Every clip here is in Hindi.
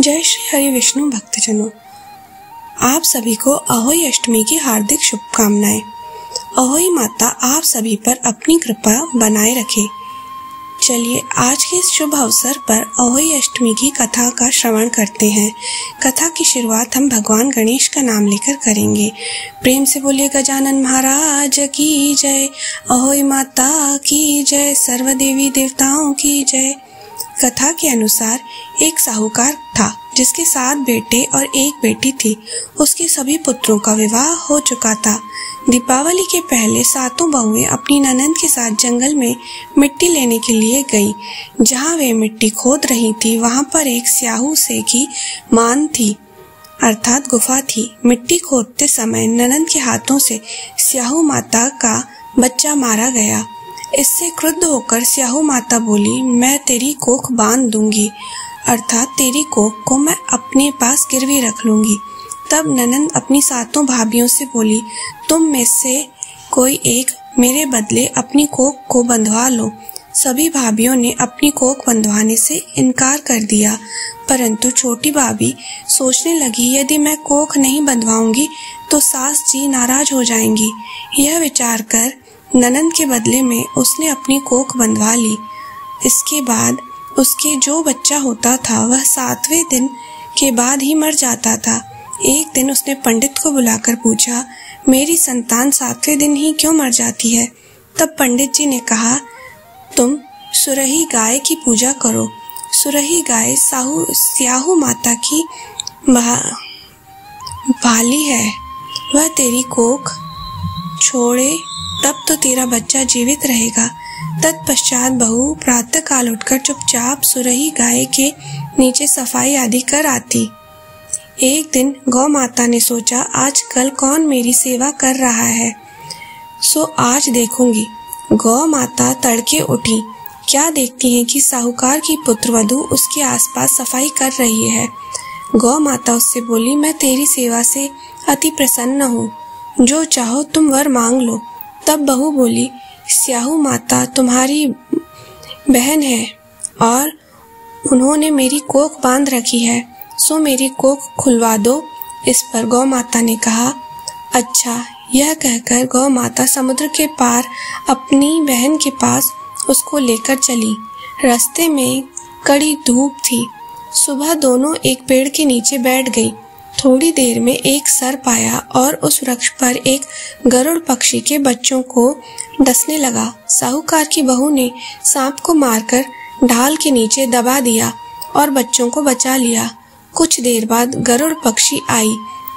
जय श्री हरि विष्णु भक्तजनों, आप सभी को अहोई अष्टमी की हार्दिक शुभकामनाएं। अहोई माता आप सभी पर अपनी कृपा बनाए रखे। चलिए आज के इस शुभ अवसर पर अहोई अष्टमी की कथा का श्रवण करते हैं। कथा की शुरुआत हम भगवान गणेश का नाम लेकर करेंगे। प्रेम से बोलिए गजानन महाराज की जय, अहोई माता की जय, सर्व देवी देवताओं की जय। कथा के अनुसार एक साहूकार था जिसके 7 बेटे और 1 बेटी थी। उसके सभी पुत्रों का विवाह हो चुका था। दीपावली के पहले 7 बहुएं अपनी ननंद के साथ जंगल में मिट्टी लेने के लिए गईं। जहां वे मिट्टी खोद रही थी वहां पर एक स्याहू से की मान थी, अर्थात गुफा थी। मिट्टी खोदते समय ननंद के हाथों से स्याहू माता का बच्चा मारा गया। इससे क्रुद्ध होकर स्याहू माता बोली, मैं तेरी कोख बांध दूंगी, अर्थात तेरी कोख को मैं अपने पास गिरवी रख लूंगी। तब ननंद अपनी 7 भाभियों से बोली, तुम में से कोई एक मेरे बदले अपनी कोख को बंधवा लो। सभी भाभियों ने अपनी कोख बंधवाने से इनकार कर दिया, परंतु छोटी भाभी सोचने लगी, यदि मैं कोख नहीं बंधवाऊंगी तो सास जी नाराज हो जाएंगी। यह विचार कर ननंद के बदले में उसने अपनी कोख बंधवा ली। इसके बाद उसके जो बच्चा होता था वह 7वें दिन के बाद ही मर जाता था। एक दिन उसने पंडित को बुलाकर पूछा, मेरी संतान 7वें दिन ही क्यों मर जाती है? तब पंडित जी ने कहा, तुम सुरही गाय की पूजा करो। सुरही गाय स्याहू माता की भाली है। वह तेरी कोख छोड़े तब तो तेरा बच्चा जीवित रहेगा। तत्पश्चात बहू प्रातः काल उठकर चुपचाप सुरही गाय के नीचे सफाई आदि कर आती। एक दिन गौ माता ने सोचा, आज कल कौन मेरी सेवा कर रहा है, सो आज देखूंगी। गौ माता तड़के उठी। क्या देखती हैं कि साहूकार की पुत्रवधू उसके आसपास सफाई कर रही है। गौ माता उससे बोली, मैं तेरी सेवा से अति प्रसन्न हूँ, जो चाहो तुम वर मांग लो। तब बहू बोली, स्याहू माता तुम्हारी बहन है और उन्होंने मेरी कोख बांध रखी है, सो मेरी कोख खुलवा दो। इस पर गौ माता ने कहा, अच्छा। यह कहकर गौ माता समुद्र के पार अपनी बहन के पास उसको लेकर चली। रास्ते में कड़ी धूप थी। सुबह दोनों एक पेड़ के नीचे बैठ गई। थोड़ी देर में एक सर्प आया और उस वृक्ष पर एक गरुड़ पक्षी के बच्चों को डसने लगा। साहूकार की बहू ने सांप को मारकर ढाल के नीचे दबा दिया और बच्चों को बचा लिया। कुछ देर बाद गरुड़ पक्षी आई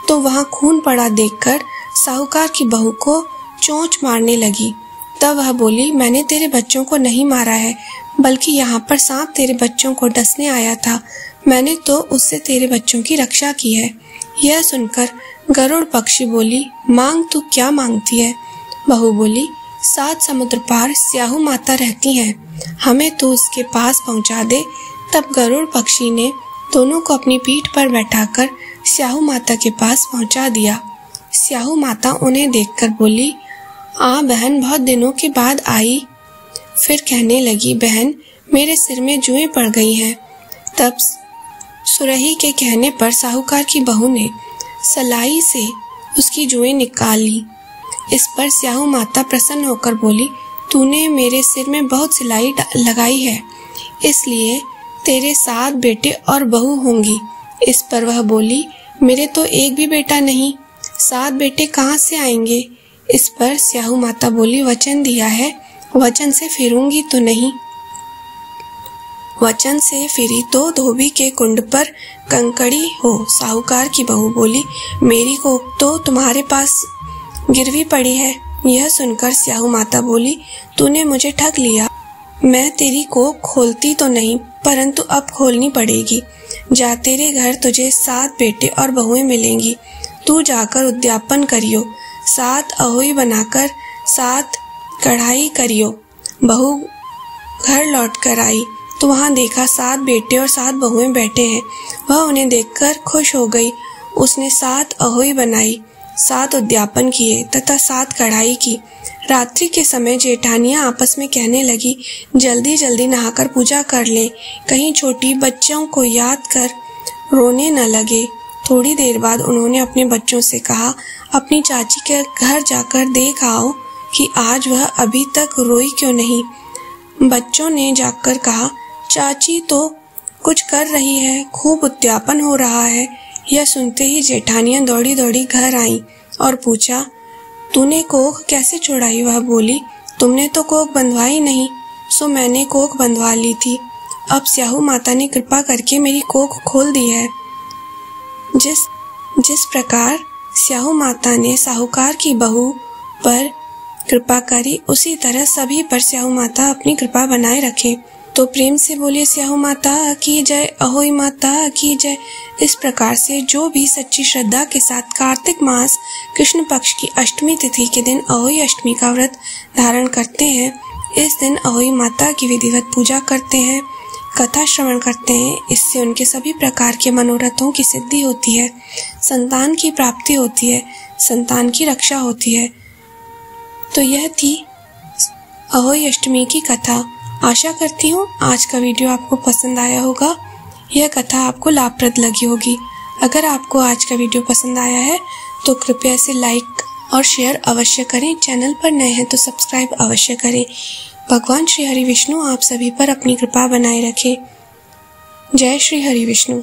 तो वहां खून पड़ा देखकर साहूकार की बहू को चोंच मारने लगी। तब वह बोली, मैंने तेरे बच्चों को नहीं मारा है, बल्कि यहाँ पर सांप तेरे बच्चों को डसने आया था। मैंने तो उससे तेरे बच्चों की रक्षा की है। यह सुनकर गरुड़ पक्षी बोली, मांग तू क्या मांगती है? बहू बोली, 7 समुद्र पार स्याहू माता रहती हैं, हमें तू उसके पास पहुंचा दे। तब गरुड़ पक्षी ने दोनों को अपनी पीठ पर बैठाकर स्याहू माता के पास पहुंचा दिया। स्याहू माता उन्हें देखकर बोली, बहन बहुत दिनों के बाद आई। फिर कहने लगी, बहन मेरे सिर में जुएं पड़ गई हैं। तब सुरही के कहने पर साहूकार की बहू ने सलाई से उसकी जुएं निकाल ली। इस पर स्याहू माता प्रसन्न होकर बोली, तूने मेरे सिर में बहुत सिलाई लगाई है, इसलिए तेरे 7 बेटे और बहू होंगी। इस पर वह बोली, मेरे तो एक भी बेटा नहीं, 7 बेटे कहाँ से आएंगे? इस पर स्याहू माता बोली, वचन दिया है, वचन से फिरूंगी तो नहीं। वचन से फिरी तो धोबी के कुंड पर कंकड़ी हो। साहूकार की बहू बोली, मेरी कोख तो तुम्हारे पास गिरवी पड़ी है। यह सुनकर स्याहू माता बोली, तूने मुझे ठग लिया। मैं तेरी कोख खोलती तो नहीं, परंतु अब खोलनी पड़ेगी। जा, तेरे घर तुझे 7 बेटे और बहुएं मिलेंगी। तू जाकर उद्यापन करियो, 7 अहोई बनाकर 7 कढ़ाई करियो। बहू घर लौट कर आई तो वहां देखा 7 बेटे और 7 बहुएं बैठे हैं। वह उन्हें देखकर खुश हो गई। उसने 7 अहोई बनाई, 7 उद्यापन किए तथा 7 कढ़ाई की। रात्रि के समय जेठानियां आपस में कहने लगी, जल्दी जल्दी नहाकर पूजा कर ले, कहीं छोटी बच्चों को याद कर रोने न लगे। थोड़ी देर बाद उन्होंने अपने बच्चों से कहा, अपनी चाची के घर जाकर देख आओ कि आज वह अभी तक रोई क्यों नहीं। बच्चों ने जाकर कहा, चाची तो कुछ कर रही है, खूब उद्यापन हो रहा है। यह सुनते ही जेठानियां दौड़ी दौड़ी घर आईं और पूछा, तूने कोख कैसे छुड़ाई? वह बोली, तुमने तो कोख बंधवाई नहीं, सो मैंने कोख बंधवा ली थी। अब स्याहू माता ने कृपा करके मेरी कोख खोल दी है। जिस प्रकार स्याहू माता ने साहूकार की बहू पर कृपा करी, उसी तरह सभी पर स्याहू माता अपनी कृपा बनाए रखे। तो प्रेम से बोले, स्याहू माता की जय, अहोई माता की जय। इस प्रकार से जो भी सच्ची श्रद्धा के साथ कार्तिक मास कृष्ण पक्ष की अष्टमी तिथि के दिन अहोई अष्टमी का व्रत धारण करते हैं, इस दिन अहोई माता की विधिवत पूजा करते हैं, कथा श्रवण करते हैं, इससे उनके सभी प्रकार के मनोरथों की सिद्धि होती है, संतान की प्राप्ति होती है, संतान की रक्षा होती है। तो यह थी अहोई अष्टमी की कथा। आशा करती हूँ आज का वीडियो आपको पसंद आया होगा, यह कथा आपको लाभप्रद लगी होगी। अगर आपको आज का वीडियो पसंद आया है तो कृपया इसे लाइक और शेयर अवश्य करें। चैनल पर नए हैं तो सब्सक्राइब अवश्य करें। भगवान श्री हरि विष्णु आप सभी पर अपनी कृपा बनाए रखें। जय श्री हरि विष्णु।